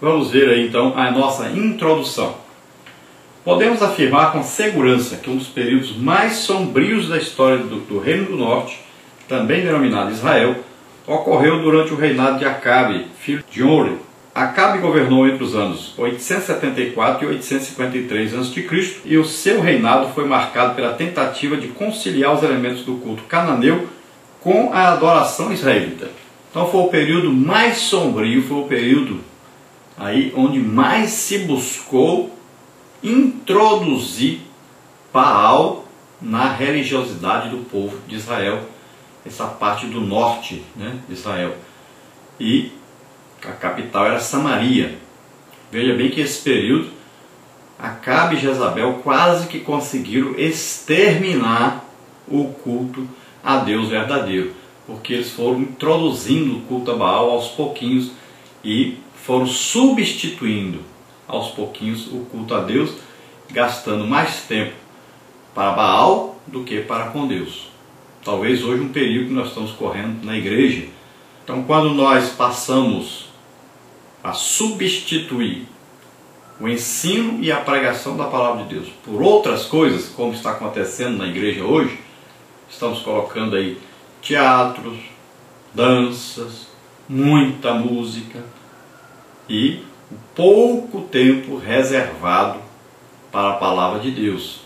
Vamos ver aí então a nossa introdução. Podemos afirmar com segurança que um dos períodos mais sombrios da história do Reino do Norte, também denominado Israel, ocorreu durante o reinado de Acabe, filho de Omri. Acabe governou entre os anos 874 e 853 a.C. e o seu reinado foi marcado pela tentativa de conciliar os elementos do culto cananeu com a adoração israelita. Então foi o período mais sombrio, foi o período aí onde mais se buscou introduzir Baal na religiosidade do povo de Israel, essa parte do norte, de Israel. E a capital era Samaria. Veja bem que esse período, Acabe e Jezabel quase que conseguiram exterminar o culto a Deus verdadeiro, porque eles foram introduzindo o culto a Baal aos pouquinhos e foram substituindo aos pouquinhos o culto a Deus, gastando mais tempo para Baal do que para com Deus. Talvez hoje um perigo que nós estamos correndo na igreja. Então, quando nós passamos a substituir o ensino e a pregação da palavra de Deus por outras coisas, como está acontecendo na igreja hoje, estamos colocando aí teatros, danças, muita música e pouco tempo reservado para a palavra de Deus.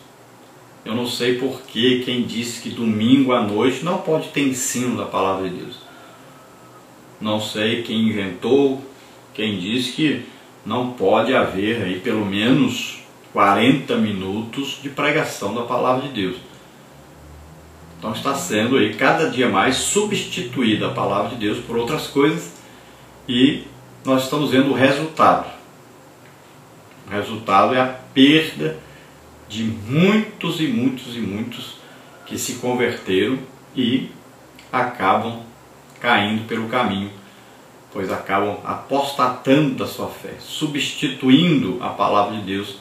Eu não sei por que quem disse que domingo à noite não pode ter ensino da palavra de Deus. Não sei quem inventou, quem disse que não pode haver aí pelo menos 40 minutos de pregação da palavra de Deus. Então está sendo aí cada dia mais substituída a palavra de Deus por outras coisas e nós estamos vendo o resultado. O resultado é a perda de muitos e muitos e muitos que se converteram e acabam caindo pelo caminho, pois acabam apostatando da sua fé, substituindo a palavra de Deus,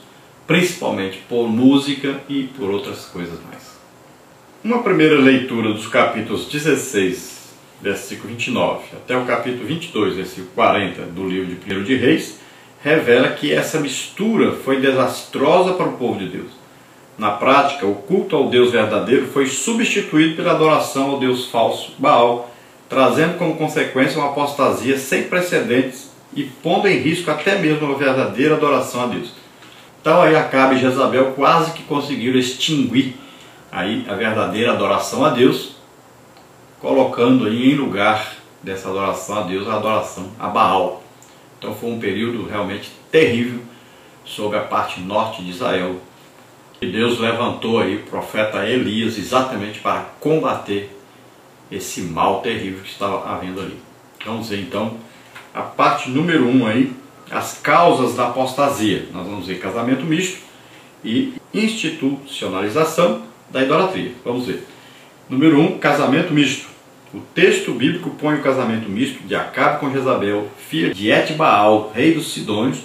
principalmente por música e por outras coisas mais. Uma primeira leitura dos capítulos 16, versículo 29, até o capítulo 22, versículo 40 do livro de 1 de Reis, revela que essa mistura foi desastrosa para o povo de Deus. Na prática, o culto ao Deus verdadeiro foi substituído pela adoração ao Deus falso Baal, trazendo como consequência uma apostasia sem precedentes e pondo em risco até mesmo a verdadeira adoração a Deus. Então aí Acabe e Jezabel quase que conseguiram extinguir aí a verdadeira adoração a Deus, colocando aí em lugar dessa adoração a Deus a adoração a Baal. Então foi um período realmente terrível sobre a parte norte de Israel. E Deus levantou aí o profeta Elias exatamente para combater esse mal terrível que estava havendo ali. Vamos ver então a parte número 1 aí, as causas da apostasia. Nós vamos ver casamento misto e institucionalização da idolatria. Vamos ver. Número 1, casamento misto. O texto bíblico põe o casamento misto de Acabe com Jezabel, filha de Etbaal, rei dos Sidônios,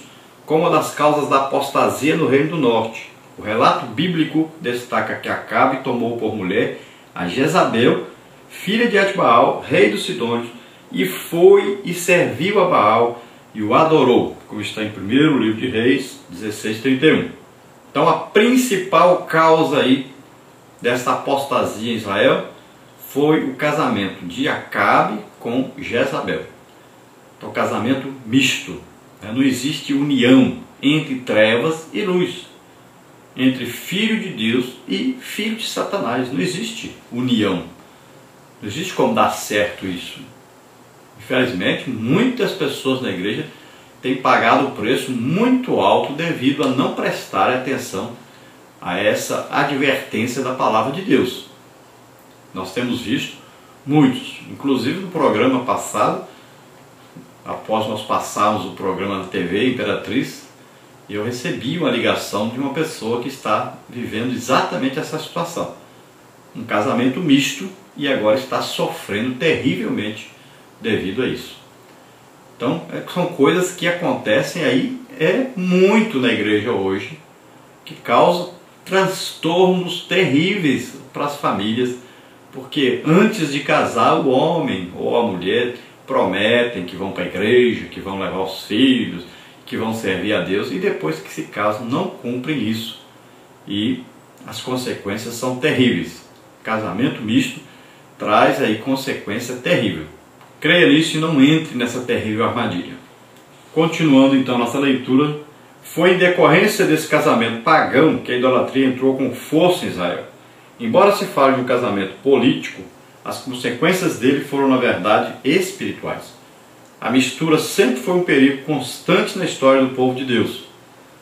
como uma das causas da apostasia no Reino do Norte. O relato bíblico destaca que Acabe tomou por mulher a Jezabel, filha de Etbaal, rei dos Sidônios, e foi e serviu a Baal e o adorou, como está em 1º livro de Reis 16:31. Então a principal causa aí dessa apostasia em Israel foi o casamento de Acabe com Jezabel. Então casamento misto, não existe união entre trevas e luz, entre filho de Deus e filho de Satanás, não existe união. Não existe como dar certo isso. Infelizmente, muitas pessoas na igreja têm pagado um preço muito alto devido a não prestar atenção a essa advertência da palavra de Deus. Nós temos visto muitos, inclusive no programa passado, após nós passarmos o programa na TV Imperatriz, eu recebi uma ligação de uma pessoa que está vivendo exatamente essa situação. Um casamento misto e agora está sofrendo terrivelmente devido a isso. Então, são coisas que acontecem aí muito na igreja hoje, que causam transtornos terríveis para as famílias, porque antes de casar o homem ou a mulher prometem que vão para a igreja, que vão levar os filhos, que vão servir a Deus e depois que se casam não cumprem isso. E as consequências são terríveis. Casamento misto traz aí consequência terrível. Creia nisso e não entre nessa terrível armadilha. Continuando então nossa leitura, foi em decorrência desse casamento pagão que a idolatria entrou com força em Israel. Embora se fale de um casamento político, as consequências dele foram na verdade espirituais. A mistura sempre foi um perigo constante na história do povo de Deus.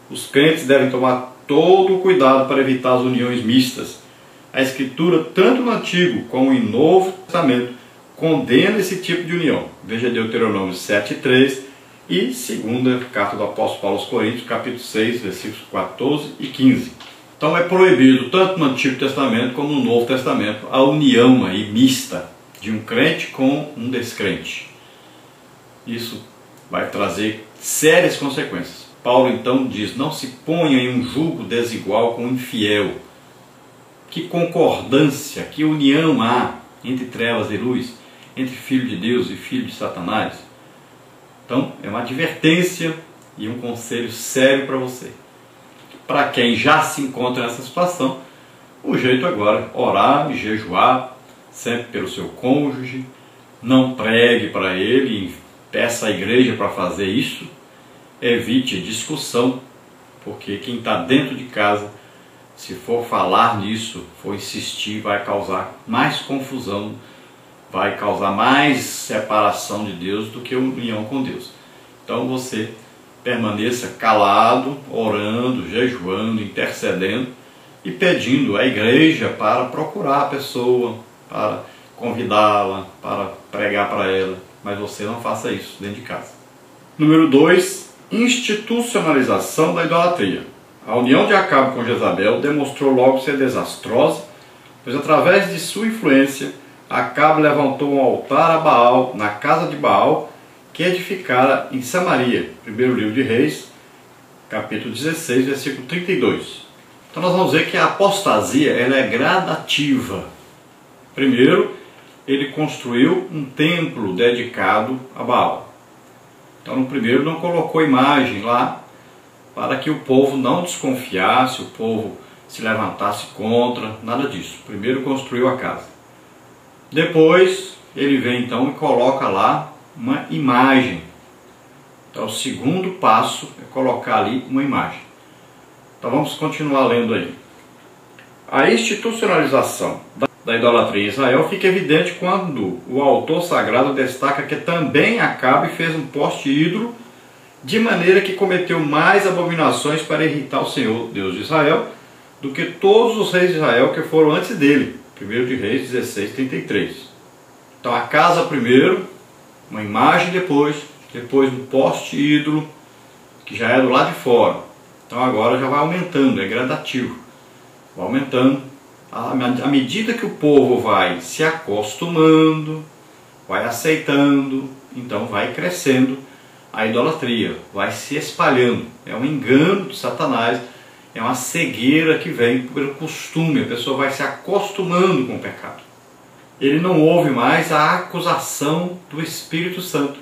Os crentes devem tomar todo o cuidado para evitar as uniões mistas. A Escritura, tanto no Antigo como no Novo Testamento, condena esse tipo de união. Veja Deuteronômio 7:3 e 2ª carta do apóstolo Paulo aos Coríntios, capítulo 6, versículos 14 e 15. Então é proibido, tanto no Antigo Testamento como no Novo Testamento, a união aí mista de um crente com um descrente. Isso vai trazer sérias consequências. Paulo então diz, não se ponha em um jugo desigual com o infiel. Que concordância, que união há entre trevas e luz, entre filho de Deus e filho de Satanás. Então é uma advertência e um conselho sério para você. Para quem já se encontra nessa situação, o jeito agora é orar e jejuar, sempre pelo seu cônjuge, não pregue para ele, peça à igreja para fazer isso, evite discussão, porque quem está dentro de casa, se for falar nisso, for insistir, vai causar mais confusão, vai causar mais separação de Deus do que união com Deus. Então você permaneça calado, orando, jejuando, intercedendo e pedindo à igreja para procurar a pessoa, para convidá-la, para pregar para ela. Mas você não faça isso dentro de casa. Número 2, institucionalização da idolatria. A união de Acabe com Jezabel demonstrou logo ser desastrosa, pois através de sua influência, Acabe levantou um altar a Baal na casa de Baal, que edificara em Samaria. Primeiro livro de Reis, capítulo 16, versículo 32. Então nós vamos ver que a apostasia ela é gradativa. Primeiro, ele construiu um templo dedicado a Baal. Então no primeiro não colocou imagem lá, para que o povo não desconfiasse, o povo se levantasse contra, nada disso. Primeiro construiu a casa. Depois ele vem então e coloca lá uma imagem. Então o segundo passo é colocar ali uma imagem. Então vamos continuar lendo aí. A institucionalização da idolatria em Israel fica evidente quando o autor sagrado destaca que também Acabe fez um poste ídolo, de maneira que cometeu mais abominações para irritar o Senhor, Deus de Israel, do que todos os reis de Israel que foram antes dele. 1 de Reis 16:33. Então a casa primeiro, uma imagem depois um poste ídolo, que já é do lado de fora. Então agora já vai aumentando, é gradativo. Vai aumentando. À medida que o povo vai se acostumando, vai aceitando, então vai crescendo a idolatria, vai se espalhando. É um engano de Satanás, é uma cegueira que vem pelo costume, a pessoa vai se acostumando com o pecado. Ele não ouve mais a acusação do Espírito Santo,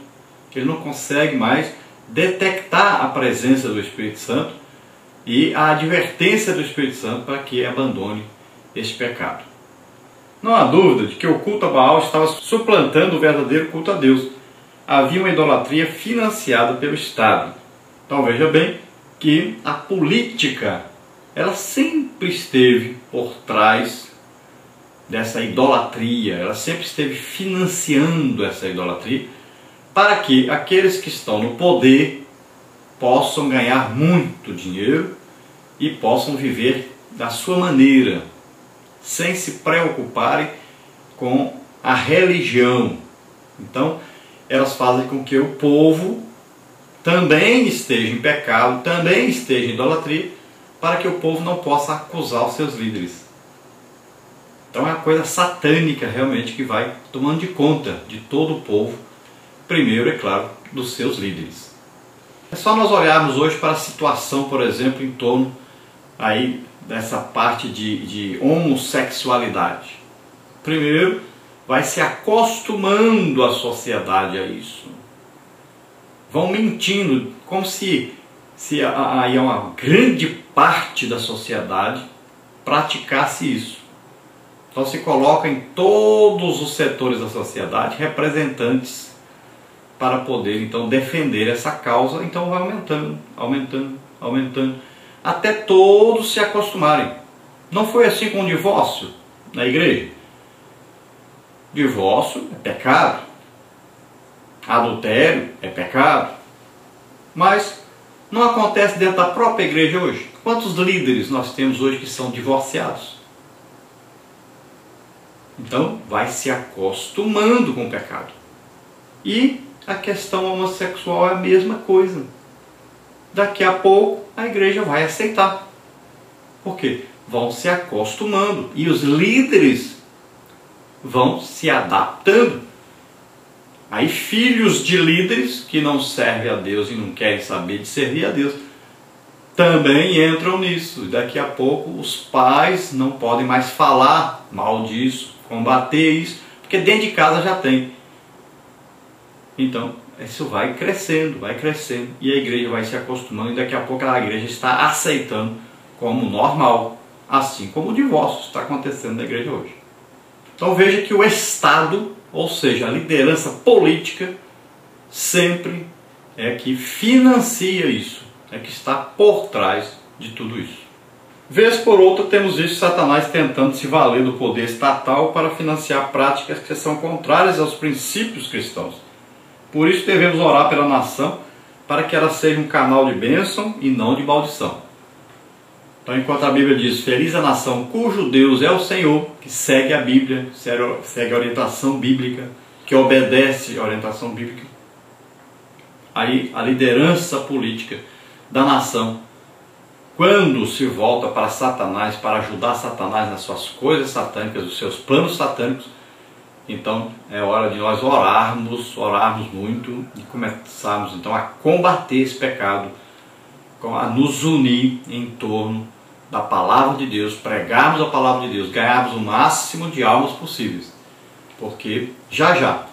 ele não consegue mais detectar a presença do Espírito Santo e a advertência do Espírito Santo para que abandone este pecado. Não há dúvida de que o culto a Baal estava suplantando o verdadeiro culto a Deus. Havia uma idolatria financiada pelo Estado. Então veja bem que a política ela sempre esteve por trás dessa idolatria, ela sempre esteve financiando essa idolatria para que aqueles que estão no poder possam ganhar muito dinheiro e possam viver da sua maneira, sem se preocuparem com a religião. Então, elas fazem com que o povo também esteja em pecado, também esteja em idolatria, para que o povo não possa acusar os seus líderes. Então é uma coisa satânica realmente que vai tomando de conta de todo o povo, primeiro, é claro, dos seus líderes. É só nós olharmos hoje para a situação, por exemplo, em torno aí dessa parte de homossexualidade. Primeiro, vai se acostumando a sociedade a isso. Vão mentindo como se aí uma grande parte da sociedade praticasse isso. Então se coloca em todos os setores da sociedade representantes para poder então defender essa causa. Então vai aumentando, aumentando, aumentando, até todos se acostumarem. Não foi assim com o divórcio na igreja? Divórcio é pecado, adultério é pecado, mas não acontece dentro da própria igreja hoje. Quantos líderes nós temos hoje que são divorciados? Então vai se acostumando com o pecado. E a questão homossexual é a mesma coisa. Daqui a pouco a igreja vai aceitar. Por quê? Vão se acostumando e os líderes vão se adaptando. Aí filhos de líderes que não servem a Deus e não querem saber de servir a Deus também entram nisso. Daqui a pouco os pais não podem mais falar mal disso, combater isso, porque dentro de casa já tem. Então isso vai crescendo e a igreja vai se acostumando e daqui a pouco a igreja está aceitando como normal, assim como o divórcio está acontecendo na igreja hoje. Então veja que o Estado, ou seja, a liderança política, sempre é que financia isso, é que está por trás de tudo isso. Vez por outra temos visto Satanás tentando se valer do poder estatal para financiar práticas que são contrárias aos princípios cristãos. Por isso devemos orar pela nação, para que ela seja um canal de bênção e não de maldição. Então, enquanto a Bíblia diz, feliz a nação cujo Deus é o Senhor, que segue a Bíblia, segue a orientação bíblica, que obedece a orientação bíblica, aí a liderança política da nação, quando se volta para Satanás, para ajudar Satanás nas suas coisas satânicas, nos seus planos satânicos, então é hora de nós orarmos muito e começarmos então a combater esse pecado, a nos unir em torno da palavra de Deus, pregarmos a palavra de Deus, ganharmos o máximo de almas possíveis, porque já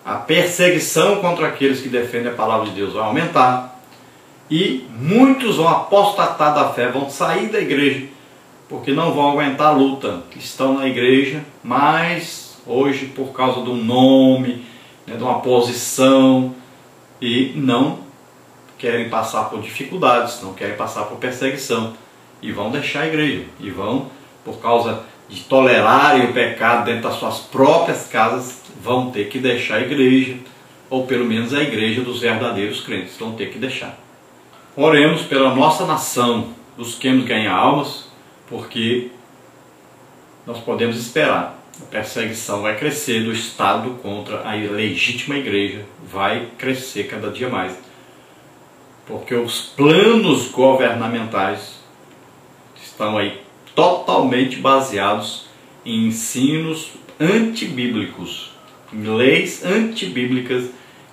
a perseguição contra aqueles que defendem a palavra de Deus vai aumentar e muitos vão apostatar da fé, vão sair da igreja porque não vão aguentar a luta, estão na igreja, mas hoje por causa de um nome, de uma posição, e não querem passar por dificuldades, não querem passar por perseguição, e vão deixar a igreja, e vão, por causa de tolerarem o pecado dentro das suas próprias casas, vão ter que deixar a igreja, ou pelo menos a igreja dos verdadeiros crentes, vão ter que deixar. Oremos pela nossa nação, busquemos ganhar almas, porque nós podemos esperar. A perseguição vai crescer do Estado contra a legítima igreja, vai crescer cada dia mais. Porque os planos governamentais estão aí totalmente baseados em ensinos antibíblicos, em leis antibíblicas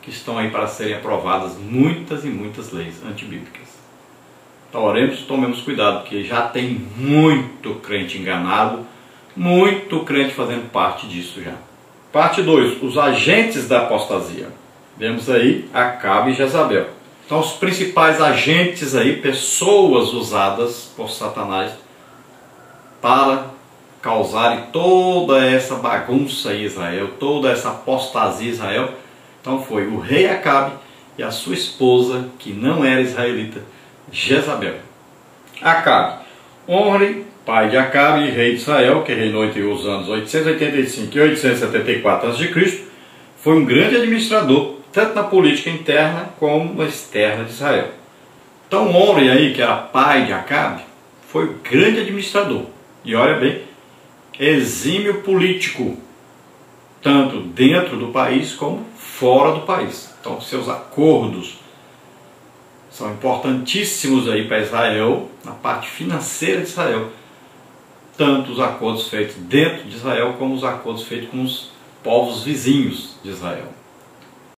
que estão aí para serem aprovadas, muitas e muitas leis antibíblicas. Então oremos, tomemos cuidado, porque já tem muito crente enganado, muito crente fazendo parte disso já. Parte 2, os agentes da apostasia. Vemos aí Acabe e Jezabel. Então os principais agentes aí, pessoas usadas por Satanás para causarem toda essa bagunça em Israel, toda essa apostasia em Israel. Então foi o rei Acabe e a sua esposa, que não era israelita, Jezabel. Acabe, Omri, pai de Acabe e rei de Israel, que reinou entre os anos 885 e 874 a.C., foi um grande administrador, tanto na política interna como na externa de Israel. Então Omri aí, que era pai de Acabe, foi um grande administrador. E olha bem, exímio político, tanto dentro do país como fora do país. Então seus acordos são importantíssimos aí para Israel, na parte financeira de Israel. Tanto os acordos feitos dentro de Israel, como os acordos feitos com os povos vizinhos de Israel.